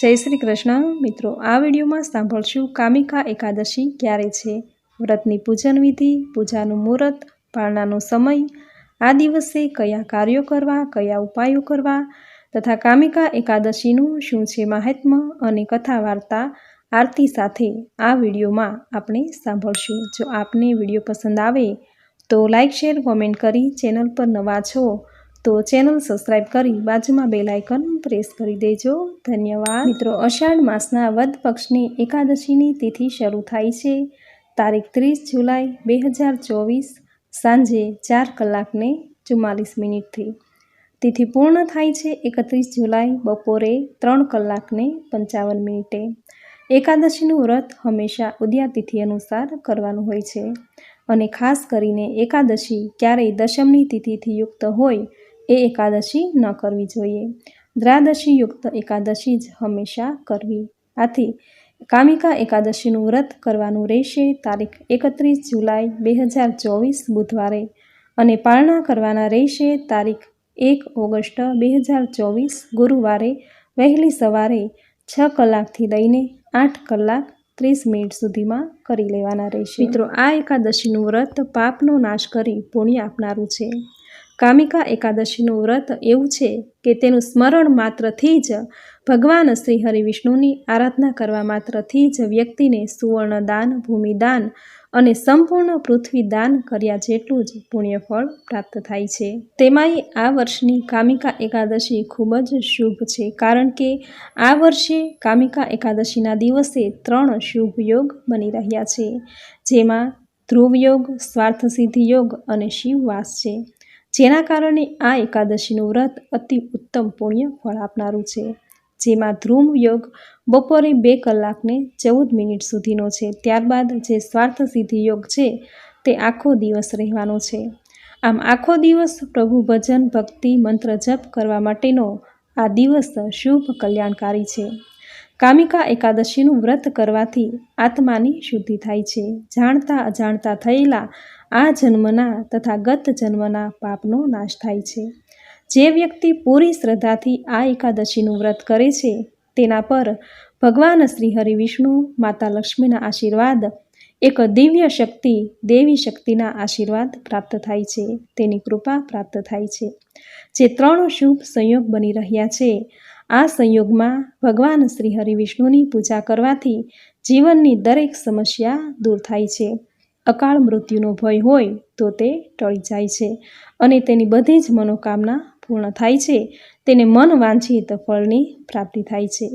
જય શ્રી કૃષ્ણ મિત્રો, આ વિડીયોમાં સાંભળશું કામિકા એકાદશી ક્યારે છે, વ્રતની પૂજન વિધિ, પૂજાનું મુહૂર્ત, પાળનાનો સમય, આ દિવસે કયા કાર્યો કરવા, કયા ઉપાયો કરવા તથા કામિકા એકાદશીનું શું છે મહાત્મ્ય અને કથા વાર્તા આરતી સાથે આ વિડીયોમાં આપણે સાંભળશું। જો આપને વિડીયો પસંદ આવે તો લાઇક શેર કોમેન્ટ કરી, ચેનલ પર નવા છો તો ચેનલ સબસ્ક્રાઇબ કરી બાજુમાં બેલ આઇકન પ્રેસ કરી દેજો। ધન્યવાદ। મિત્રો, અષાઢ માસના વદ પક્ષની એકાદશીની તિથિ શરૂ થાય છે તારીખ 30 જુલાઈ 2024 સાંજે 4:44 તિથિ પૂર્ણ થાય છે 31 જુલાઈ બપોરે 3:55। એકાદશીનું વ્રત હંમેશા ઉદયા તિથિ અનુસાર કરવાનું હોય છે અને ખાસ કરીને એકાદશી ક્યારેય દશમની તિથિથી યુક્ત હોય એ એકાદશી ન કરવી જોઈએ। દ્વાદશી યુક્ત એકાદશી જ હંમેશા કરવી। આથી કામિકા એકાદશીનું વ્રત કરવાનું રહેશે તારીખ 31 જુલાઈ 2024 બુધવારે અને પારણા કરવાના રહેશે તારીખ 1 ઓગસ્ટ 2024 ગુરુવારે વહેલી સવારે 6 કલાકથી લઈને 8:30 સુધીમાં કરી લેવાના રહેશે। મિત્રો, આ એકાદશીનું વ્રત પાપનો નાશ કરી પુણ્ય આપનારું છે। કામિકા એકાદશીનું વ્રત એવું છે કે તેનું સ્મરણ માત્રથી જ, ભગવાન શ્રી હરિવિષ્ણુની આરાધના કરવા માત્રથી જ વ્યક્તિને સુવર્ણ દાન, ભૂમિદાન અને સંપૂર્ણ પૃથ્વી દાન કર્યા જેટલું જ પુણ્યફળ પ્રાપ્ત થાય છે। તેમાંય આ વર્ષની કામિકા એકાદશી ખૂબ જ શુભ છે, કારણ કે આ વર્ષે કામિકા એકાદશીના દિવસે 3 શુભ યોગ બની રહ્યા છે, જેમાં ધ્રુવ યોગ, સ્વાર્થ સિદ્ધિ યોગ અને શિવવાસ છે, જેના કારણે આ એકાદશીનું વ્રત અતિ ઉત્તમ પુણ્ય ફળ આપનારું છે। જેમાં ધ્રુવ યોગ બપોરે 2:14 સુધીનો છે, ત્યારબાદ જે સ્વાર્થ સિદ્ધિ યોગ છે તે આખો દિવસ રહેવાનો છે। આમ આખો દિવસ પ્રભુ ભજન, ભક્તિ, મંત્ર જપ કરવા માટેનો આ દિવસ શુભ કલ્યાણકારી છે। કામિકા એકાદશીનું વ્રત કરવાથી આત્માની શુદ્ધિ થાય છે। જાણતા અજાણતા થયેલા આ જન્મના તથા ગત જન્મના પાપનો નાશ થાય છે। જે વ્યક્તિ પૂરી શ્રદ્ધાથી આ એકાદશીનું વ્રત કરે છે તેના પર ભગવાન શ્રી હરિવિષ્ણુ, માતા લક્ષ્મીના આશીર્વાદ, એક દિવ્ય શક્તિ, દેવી શક્તિના આશીર્વાદ પ્રાપ્ત થાય છે, તેની કૃપા પ્રાપ્ત થાય છે। જે 3 શુભ સંયોગ બની રહ્યા છે, આ સંયોગમાં ભગવાન શ્રી હરિવિષ્ણુની પૂજા કરવાથી જીવનની દરેક સમસ્યા દૂર થાય છે। અકાળ મૃત્યુનો ભય હોય તો તે ટળી જાય છે અને તેની બધી જ મનોકામના પૂર્ણ થાય છે, તેને મન વાંછિત ફળની પ્રાપ્તિ થાય છે।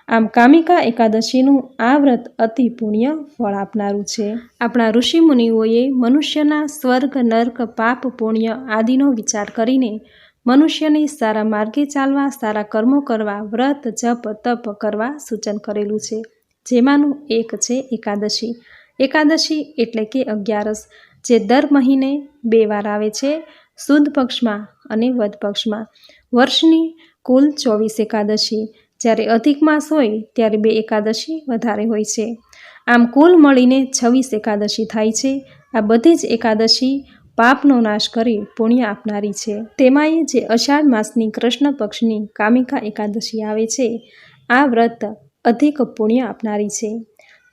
આમ કામિકા એકાદશીનું આ વ્રત અતિ પુણ્ય ફળ આપનારું છે। આપણા ઋષિમુનિઓએ મનુષ્યના સ્વર્ગ, નર્ક, પાપ, પુણ્ય આદિનો વિચાર કરીને મનુષ્યને સારા માર્ગે ચાલવા, સારા કર્મો કરવા, વ્રત, જપ, તપ કરવા સૂચન કરેલું છે, જેમાંનું એક છે એકાદશી। એકાદશી એટલે કે 11, જે દર મહિને 2 વાર આવે છે, સુદ પક્ષમાં અને વદ પક્ષમાં। વર્ષની કુલ 24 એકાદશી, જ્યારે અધિક માસ હોય ત્યારે 2 એકાદશી વધારે હોય છે। આમ કુલ મળીને 26 એકાદશી થાય છે। આ બધી જ એકાદશી પાપનો નાશ કરી પુણ્ય આપનારી છે। તેમાંય જે અષાઢ માસની કૃષ્ણ પક્ષની કામિકા એકાદશી આવે છે, આ વ્રત અધિક પુણ્ય આપનારી છે।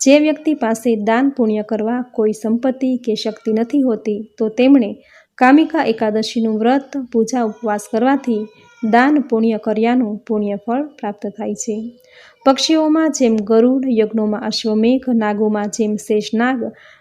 જે વ્યક્તિ પાસે દાન પુણ્ય કરવા કોઈ સંપત્તિ કે શક્તિ નથી હોતી તો તેમણે કામિકા એકાદશીનું વ્રત, પૂજા, ઉપવાસ કરવાથી દાન પુણ્ય કર્યાનું પુણ્યફળ પ્રાપ્ત થાય છે। પક્ષીઓમાં જેમ ગરુડ, યજ્ઞોમાં અશ્વમેઘ, નાગોમાં જેમ શેષનાગ,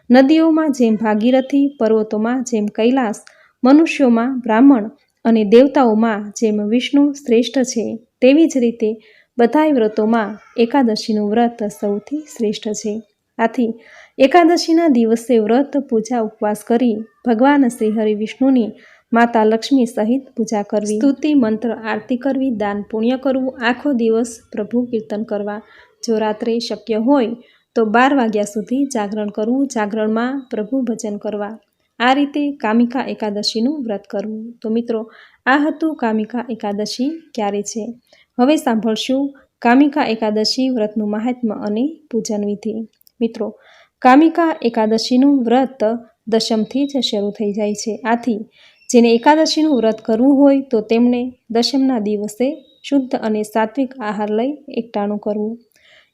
નદીઓમાં જેમ ભાગીરથી, પર્વતોમાં જેમ કૈલાસ, મનુષ્યોમાં બ્રાહ્મણ અને દેવતાઓમાં જેમ વિષ્ણુ શ્રેષ્ઠ છે, તેવી જ રીતે બધાય વ્રતોમાં એકાદશીનું વ્રત સૌથી શ્રેષ્ઠ છે। આથી એકાદશીના દિવસે વ્રત, પૂજા, ઉપવાસ કરી ભગવાન શ્રી હરિવિષ્ણુની, માતા લક્ષ્મી સહિત પૂજા કરવી, સ્તુતિ, મંત્ર, આરતી કરવી, દાન પુણ્ય કરવું, આખો દિવસ પ્રભુ કીર્તન કરવા। જો રાત્રે શક્ય હોય તો 12 વાગ્યા સુધી જાગરણ કરવું, જાગરણમાં પ્રભુ ભજન કરવા। આ રીતે કામિકા એકાદશીનું વ્રત કરવું। તો મિત્રો, આ હતું કામિકા એકાદશી ક્યારે છે। હવે સાંભળશું કામિકા એકાદશી વ્રતનું મહાત્મ્ય અને પૂજન વિધિ। મિત્રો, કામિકા એકાદશીનું વ્રત દશમથી જ શરૂ થઈ જાય છે। આથી જેને એકાદશીનું વ્રત કરવું હોય તો તેમણે દશમના દિવસે શુદ્ધ અને સાત્વિક આહાર લઈ એકટાણું કરવું.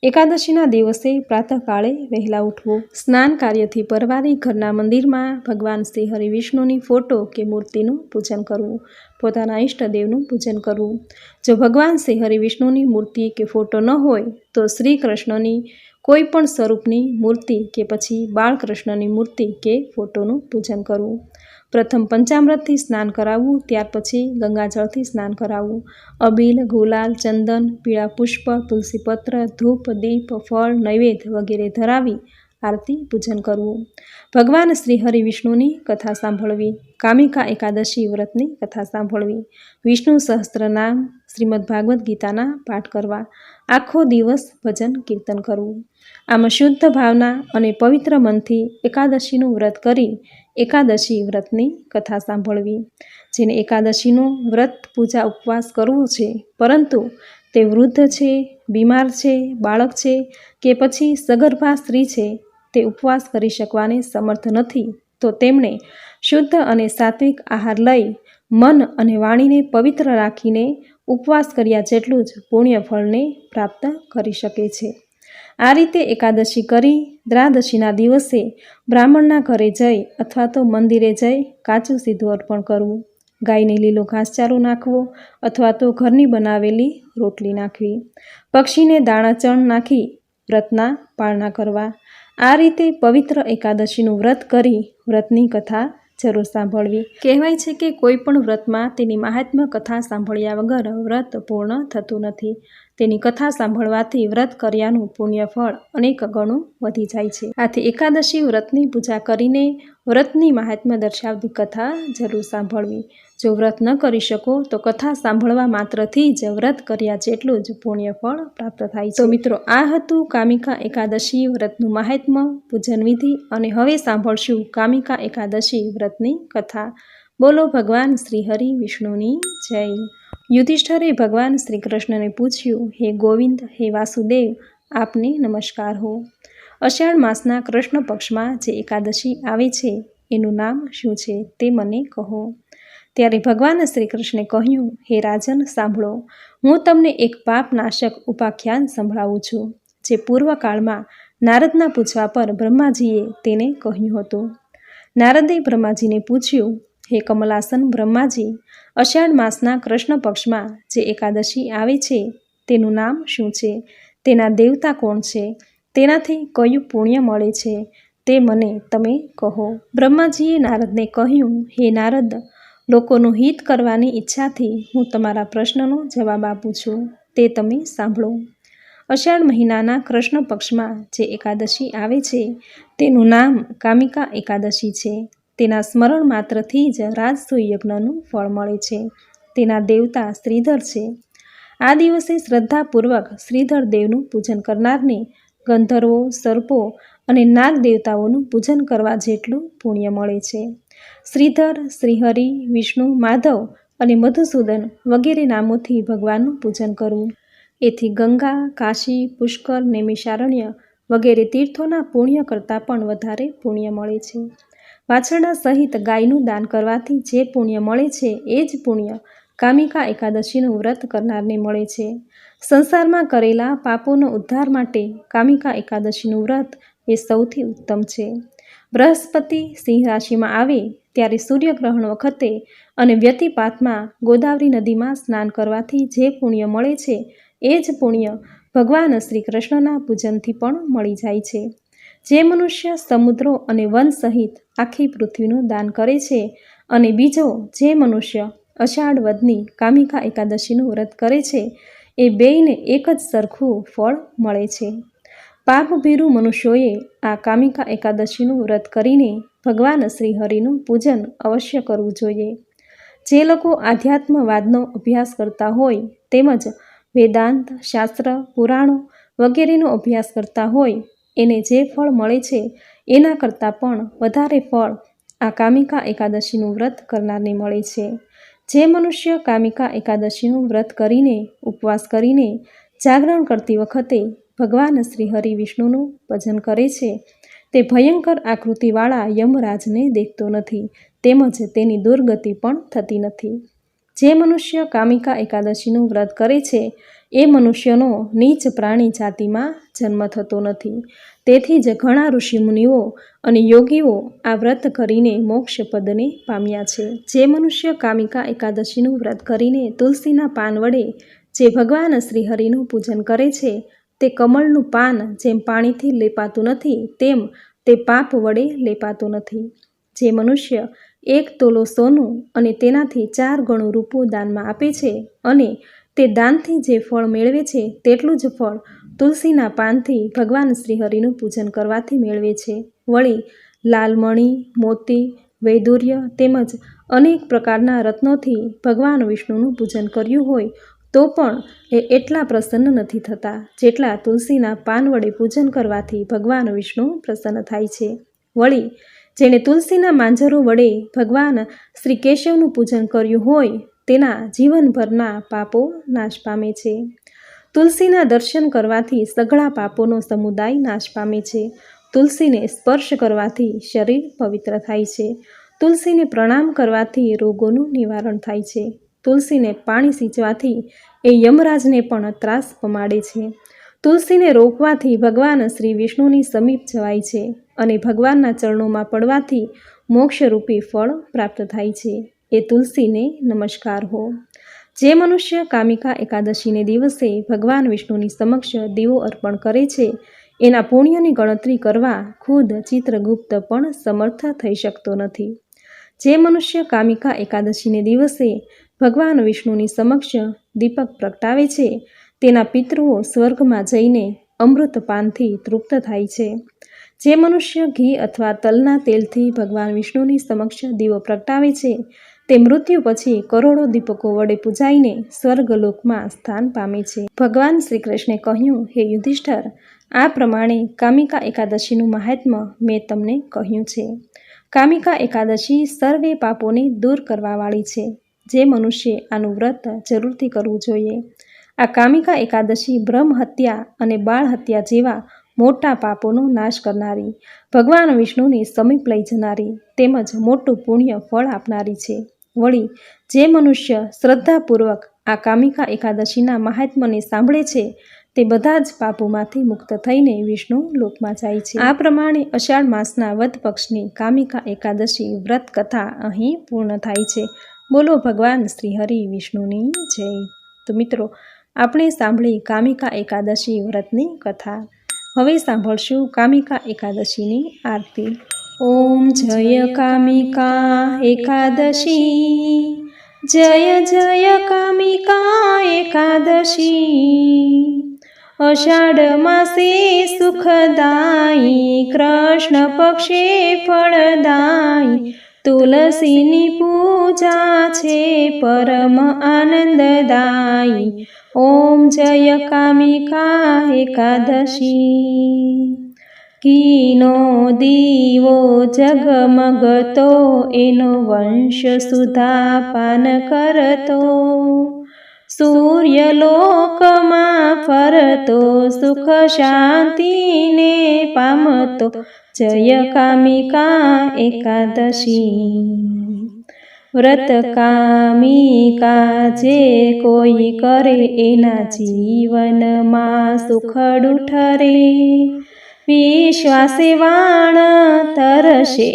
એકાદશીના દિવસે પ્રાતઃકાળે વહેલા ઉઠવું. સ્નાન કાર્યથી પરવારી ઘરના મંદિરમાં ભગવાન શ્રી હરિ વિષ્ણુની ફોટો કે મૂર્તિનું પૂજન કરવું. પોતાના ઈષ્ટદેવનું પૂજન કરવું. જો ભગવાન શ્રી હરિ વિષ્ણુની મૂર્તિ કે ફોટો ન હોય તો શ્રી કૃષ્ણની કોઈ પણ સ્વરૂપની મૂર્તિ કે પછી બાળકૃષ્ણની મૂર્તિ કે ફોટોનું પૂજન કરવું. પ્રથમ પંચામૃતથી સ્નાન કરાવવું, ત્યાર પછી ગંગાજળથી સ્નાન કરાવવું. અબીલ, ગુલાલ, ચંદન, પીળા પુષ્પ, તુલસીપત્ર, ધૂપ, દીપ, ફળ, નૈવેદ્ય વગેરે ધરાવી આરતી પૂજન કરવું. ભગવાન શ્રી હરિ વિષ્ણુની કથા સાંભળવી. કામિકા એકાદશી વ્રતની કથા સાંભળવી. વિષ્ણુ સહસ્ત્ર નામ, શ્રીમદ ભાગવદ્ ગીતાના પાઠ કરવા. આખો દિવસ ભજન કીર્તન કરવું. આમ શુદ્ધ ભાવના અને પવિત્ર મનથી એકાદશીનું વ્રત કરી એકાદશી વ્રતની કથા સાંભળવી. જેને એકાદશીનું વ્રત પૂજા ઉપવાસ કરવો છે, પરંતુ તે વૃદ્ધ છે, બીમાર છે, બાળક છે કે પછી સગર્ભા સ્ત્રી છે, તે ઉપવાસ કરી શકવાને સમર્થ નથી, તો તેમણે શુદ્ધ અને સાત્વિક આહાર લઈ મન અને વાણીને પવિત્ર રાખીને ઉપવાસ કર્યા જેટલું જ પુણ્ય ફળને પ્રાપ્ત કરી શકે છે. આ રીતે એકાદશી કરી દ્વાદશીના દિવસે બ્રાહ્મણના ઘરે જઈ અથવા તો મંદિરે જઈ કાચું સીધું અર્પણ કરવું. ગાયને લીલો ઘાસચારો નાખવો અથવા તો ઘરની બનાવેલી રોટલી નાખવી. પક્ષીને દાણા ચણ નાખી વ્રતના પાળના કરવા. આ રીતે પવિત્ર એકાદશીનું વ્રત કરી વ્રતની કથા જરૂર સાંભળવી. કહેવાય છે કે કોઈ પણ વ્રતમાં તેની મહાત્મ્ય કથા સાંભળ્યા વગર વ્રત પૂર્ણ થતું નથી. તેની કથા સાંભળવાથી વ્રત કર્યાનું પુણ્ય ફળ અનેક ગણું વધી જાય છે. આથી એકાદશી વ્રતની પૂજા કરીને વ્રતની મહાત્મ્ય દર્શાવતી કથા જરૂર સાંભળવી. જો વ્રત ન કરી શકો તો કથા સાંભળવા માત્રથી જ વ્રત કર્યા જેટલું જ પુણ્ય ફળ પ્રાપ્ત થાય છે. તો મિત્રો, આ હતું કામિકા એકાદશી વ્રતનું મહાત્મ્ય, પૂજન વિધિ, અને હવે સાંભળશું કામિકા એકાદશી વ્રતની કથા. બોલો ભગવાન શ્રી હરિ વિષ્ણુની જય. યુધિષ્ઠરે ભગવાન શ્રી કૃષ્ણને પૂછ્યું, હે ગોવિંદ, હે વાસુદેવ, આપને નમસ્કાર હો. અષાઢ માસના કૃષ્ણ પક્ષમાં જે એકાદશી આવે છે એનું નામ શું છે તે મને કહો. ત્યારે ભગવાન શ્રી કૃષ્ણે કહ્યું, હે રાજન, સાંભળો. હું તમને એક પાપનાશક ઉપાખ્યાન સંભળાવું છું, જે પૂર્વકાળમાં નારદના પૂછવા પર બ્રહ્માજીએ તેને કહ્યું હતું. નારદે બ્રહ્માજીને પૂછ્યું, હે કમલાસન બ્રહ્માજી, અષાઢ માસના કૃષ્ણ પક્ષમાં જે એકાદશી આવે છે તેનું નામ શું છે? તેના દેવતા કોણ છે? તેનાથી કયું પુણ્ય મળે છે તે મને તમે કહો. બ્રહ્માજીએ નારદને કહ્યું, હે નારદ, લોકોનું હિત કરવાની ઈચ્છાથી હું તમારા પ્રશ્નનો જવાબ આપું છું, તે તમે સાંભળો. અષાઢ મહિનાના કૃષ્ણ પક્ષમાં જે એકાદશી આવે છે તેનું નામ કામિકા એકાદશી છે. તેના સ્મરણ માત્રથી જ રાજસૂય યજ્ઞનું ફળ મળે છે. તેના દેવતા શ્રીધર છે. આ દિવસે શ્રદ્ધાપૂર્વક શ્રીધર દેવનું પૂજન કરનારને ગંધર્વો, સર્પો અને નાગ દેવતાઓનું પૂજન કરવા જેટલું પુણ્ય મળે છે. શ્રીધર, શ્રીહરિ, વિષ્ણુ, માધવ અને મધુસૂદન વગેરે નામોથી ભગવાનનું પૂજન કરવું. એથી ગંગા, કાશી, પુષ્કર, નૈમિષારણ્ય વગેરે તીર્થોના પુણ્ય કરતાં પણ વધારે પુણ્ય મળે છે. વાછરડા સહિત ગાયનું દાન કરવાથી જે પુણ્ય મળે છે એ જ પુણ્ય કામિકા એકાદશીનું વ્રત કરનારને મળે છે. સંસારમાં કરેલા પાપોનો ઉદ્ધાર માટે કામિકા એકાદશીનું વ્રત એ સૌથી ઉત્તમ છે. બૃહસ્પતિ સિંહ રાશિમાં આવે ત્યારે સૂર્યગ્રહણ વખતે અને વ્યતિપાતમાં ગોદાવરી નદીમાં સ્નાન કરવાથી જે પુણ્ય મળે છે એ જ પુણ્ય ભગવાન શ્રી કૃષ્ણના પૂજનથી પણ મળી જાય છે. જે મનુષ્ય સમુદ્રો અને વન સહિત આખી પૃથ્વીનું દાન કરે છે અને બીજો જે મનુષ્ય અષાઢ વદની કામિકા એકાદશીનું વ્રત કરે છે, એ બેયને એક જ સરખું ફળ મળે છે. પાપભીરુ મનુષ્યોએ આ કામિકા એકાદશીનું વ્રત કરીને ભગવાન શ્રી હરિનું પૂજન અવશ્ય કરવું જોઈએ. જે લોકો આધ્યાત્મવાદનો અભ્યાસ કરતા હોય તેમજ વેદાંત, શાસ્ત્ર, પુરાણો વગેરેનો અભ્યાસ કરતા હોય એને જે ફળ મળે છે એના કરતાં પણ વધારે ફળ આ કામિકા એકાદશીનું વ્રત કરનારને મળે છે. જે મનુષ્ય કામિકા એકાદશીનું વ્રત કરીને ઉપવાસ કરીને જાગરણ કરતી વખતે ભગવાન શ્રી હરિ વિષ્ણુનું ભજન કરે છે તે ભયંકર આકૃતિવાળા યમરાજને દેખતો નથી, તેમજ તેની દુર્ગતિ પણ થતી નથી. જે મનુષ્ય કામિકા એકાદશીનું વ્રત કરે છે એ મનુષ્યનો નીચ પ્રાણી જાતિમાં જન્મ થતો નથી. તેથી જ ઘણા ઋષિમુનિઓ અને યોગીઓ આ વ્રત કરીને મોક્ષ પદને પામ્યા છે. જે મનુષ્ય કામિકા એકાદશીનું વ્રત કરીને તુલસીના પાન વડે જે ભગવાન શ્રીહરિનું પૂજન કરે છે તે કમળનું પાન જેમ પાણીથી લેપાતું નથી તેમ તે પાપ વડે લેપાતું નથી. જે મનુષ્ય 1 તોલો સોનું અને તેનાથી 4 ગણું રૂપું દાનમાં આપે છે અને તે દાનથી જે ફળ મેળવે છે તેટલું જ ફળ તુલસીના પાનથી ભગવાન શ્રીહરિનું પૂજન કરવાથી મેળવે છે. વળી લાલમણી, મોતી, વૈદુર્ય તેમજ અનેક પ્રકારના રત્નોથી ભગવાન વિષ્ણુનું પૂજન કર્યું હોય તો પણ એ એટલા પ્રસન્ન નથી થતા જેટલા તુલસીના પાન વડે પૂજન કરવાથી ભગવાન વિષ્ણુ પ્રસન્ન થાય છે. વળી જેણે તુલસીના માંજરો વડે ભગવાન શ્રી કેશવનું પૂજન કર્યું હોય તેના જીવનભરના પાપો નાશ પામે છે. તુલસીના દર્શન કરવાથી સઘળા પાપોનો સમુદાય નાશ પામે છે. તુલસીને સ્પર્શ કરવાથી શરીર પવિત્ર થાય છે. તુલસીને પ્રણામ કરવાથી રોગોનું નિવારણ થાય છે. તુલસીને પાણી સિંચવાથી એ યમરાજને પણ ત્રાસ પમાડે છે. તુલસીને રોપવાથી ભગવાન શ્રી વિષ્ણુની સમીપ જવાય છે અને ભગવાનના ચરણોમાં પડવાથી મોક્ષરૂપી ફળ પ્રાપ્ત થાય છે. એ તુલસીને નમસ્કાર હો. જે મનુષ્ય કામિકા એકાદશીને દિવસે ભગવાન વિષ્ણુની સમક્ષ દીવો અર્પણ કરે છે એના પુણ્યની ગણતરી કરવા ખુદ ચિત્રગુપ્ત પણ સમર્થ થઈ શકતો નથી. જે મનુષ્ય કામિકા એકાદશીને દિવસે ભગવાન વિષ્ણુની સમક્ષ દીપક પ્રગટાવે છે તેના પિતૃઓ સ્વર્ગમાં જઈને અમૃત પાનથી તૃપ્ત થાય છે. જે મનુષ્ય ઘી અથવા તલના તેલથી ભગવાન વિષ્ણુની સમક્ષ દીવો પ્રગટાવે છે તે મૃત્યુ પછી કરોડો દીપકો વડે પૂજાઈને સ્વર્ગલોકમાં સ્થાન પામે છે. ભગવાન શ્રી કૃષ્ણે કહ્યું, હે યુધિષ્ઠર, આ પ્રમાણે કામિકા એકાદશીનું મહાત્મ્ય મેં તમને કહ્યું છે. કામિકા એકાદશી સર્વે પાપોને દૂર કરવાવાળી છે. જે મનુષ્ય આનું વ્રત જરૂરથી કરવું જોઈએ. આ કામિકા એકાદશી બ્રહ્મ હત્યા અને બાળ હત્યા જેવા મોટા પાપોનો નાશ કરનારી, ભગવાન વિષ્ણુની સમીપ લઈ જનારી તેમજ મોટું પુણ્ય ફળ આપનારી છે. વળી જે મનુષ્ય શ્રદ્ધાપૂર્વક આ કામિકા એકાદશીના મહાત્મ્યને સાંભળે છે તે બધા જ પાપોમાંથી મુક્ત થઈને વિષ્ણુ લોકમાં જાય છે. આ પ્રમાણે અષાઢ માસના વદ પક્ષની કામિકા એકાદશી વ્રત કથા અહીં પૂર્ણ થાય છે. બોલો ભગવાન શ્રી હરિ વિષ્ણુની જય. તો મિત્રો, આપણે સાંભળી કામિકા એકાદશી વ્રતની કથા. હવે સાંભળશું કામિકા એકાદશીની આરતી. ઓમ જય કામિકા એકાદશી, જય જય કામિકા એકાદશી. અષાઢ માસે સુખદાયી, કૃષ્ણ પક્ષે ફળદાયી. તુલસીની પૂજા છે પરમ આનંદદાયી. ઓમ જય કામિકા એકાદશી. ઘીનો દીવો જગમગતો, એનો વંશ સુધા પાન કરતો. સૂર્યલોકમાં ફરતો, સુખ શાંતિને પામતો. જય કામિકા એકાદશી. વ્રત કામિકા જે કોઈ કરે, એના જીવનમાં સુખડું ઠરે. વિશ્વાસે વાણ તરશે,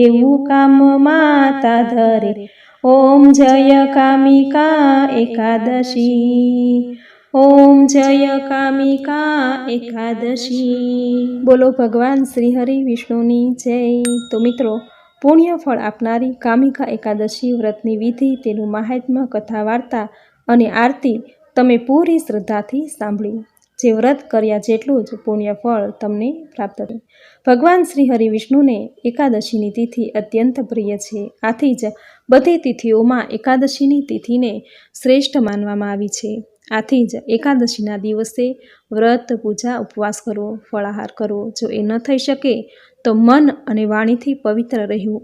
એવું કામ માતા ધરે. ઓમ જય કામિકા એકાદશી. ઓમ જય કામિકા એકાદશી. બોલો ભગવાન શ્રી હરિ વિષ્ણુની જય. તો મિત્રો, પુણ્ય ફળ આપનારી કામિકા એકાદશી વ્રતની વિધિ, તેનું મહાત્મ્ય, કથા વાર્તા અને આરતી તમે પૂરી શ્રદ્ધાથી સાંભળી. જે વ્રત કર્યા જેટલું જ પુણ્ય ફળ તમને પ્રાપ્ત થશે. ભગવાન શ્રી હરિ વિષ્ણુને એકાદશીની તિથિ અત્યંત પ્રિય છે. આથી જ બધી તિથિઓમાં એકાદશીની તિથિને શ્રેષ્ઠ માનવામાં આવી છે. આથી જ એકાદશીના દિવસે વ્રત, પૂજા, ઉપવાસ કરવો, ફળાહાર કરવો. જો એ ન થઈ શકે તો મન અને વાણીથી પવિત્ર રહેવું.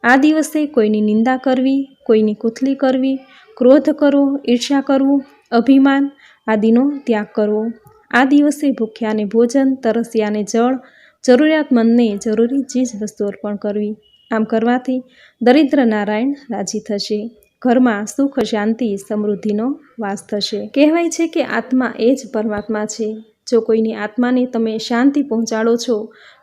આ દિવસે કોઈની નિંદા કરવી, કોઈની કુથલી કરવી, ક્રોધ કરવો, ઈર્ષ્યા કરવું, અભિમાન આદિનો ત્યાગ કરવો. આ દિવસે ભૂખ્યાને ભોજન, તરસ્યાને જળ, જરૂરિયાતમંદને જરૂરી ચીજ વસ્તુ અર્પણ કરવી. આમ કરવાથી દરિદ્ર નારાયણ રાજી થશે. ઘરમાં સુખ, શાંતિ, સમૃદ્ધિનો વાસ થશે. કહેવાય છે કે આત્મા એ જ પરમાત્મા છે. જો કોઈની આત્માને તમે શાંતિ પહોંચાડો છો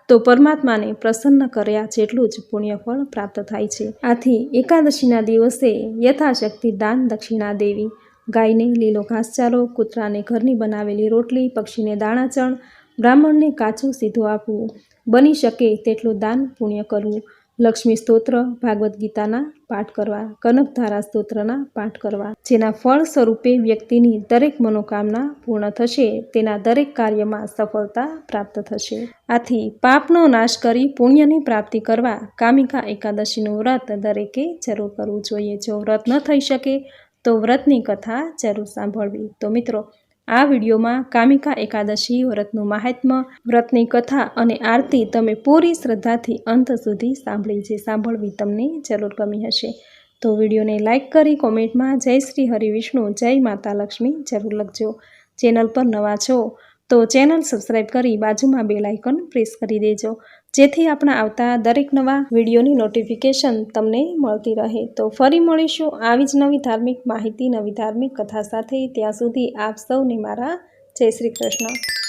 તો પરમાત્માને પ્રસન્ન કર્યા જેટલું જ પુણ્યફળ પ્રાપ્ત થાય છે. આથી એકાદશીના દિવસે યથાશક્તિ દાન દક્ષિણા દેવી. ગાયને લીલો ઘાસચારો, કૂતરાને ઘરની બનાવેલી રોટલી, પક્ષીને દાણાચણ, બ્રાહ્મણને કાચું સીધું આપવું, બની શકે તેટલું દાન પુણ્ય કરવું, લક્ષ્મી સ્તોત્ર, ભાગવદ્ ગીતાના પાઠ કરવા, કનકધારા સ્તોત્રના પાઠ કરવા, જેના ફળ સ્વરૂપે વ્યક્તિની દરેક મનોકામના પૂર્ણ થશે, તેના દરેક કાર્યમાં સફળતા પ્રાપ્ત થશે. આથી પાપનો નાશ કરી પુણ્યની પ્રાપ્તિ કરવા કામિકા એકાદશીનું વ્રત દરેકે જરૂર કરવું જોઈએ. જો વ્રત ન થઈ શકે તો વ્રતની કથા જરૂર સાંભળવી. તો મિત્રો, આ વિડીયોમાં કામિકા એકાદશી વ્રતનું મહાત્મ્ય, વ્રતની કથા અને આરતી તમે પૂરી શ્રદ્ધાથી અંત સુધી સાંભળી. જે સાંભળવી તમને જરૂર ગમી હશે તો વિડીયોને લાઇક કરી કોમેન્ટમાં જય શ્રી હરિવિષ્ણુ, જય માતા લક્ષ્મી જરૂર લખજો. ચેનલ પર નવા છો તો ચેનલ સબસ્ક્રાઈબ કરી બાજુમાં બેલ આઇકન પ્રેસ કરી દેજો, જેથી આપણા આવતા દરેક નવા વિડીયોની નોટિફિકેશન તમને મળતી રહે. તો ફરી મળીશું આવી જ નવી ધાર્મિક માહિતી, નવી ધાર્મિક કથા સાથે. ત્યાં સુધી આપ સૌને મારા જય શ્રી કૃષ્ણ.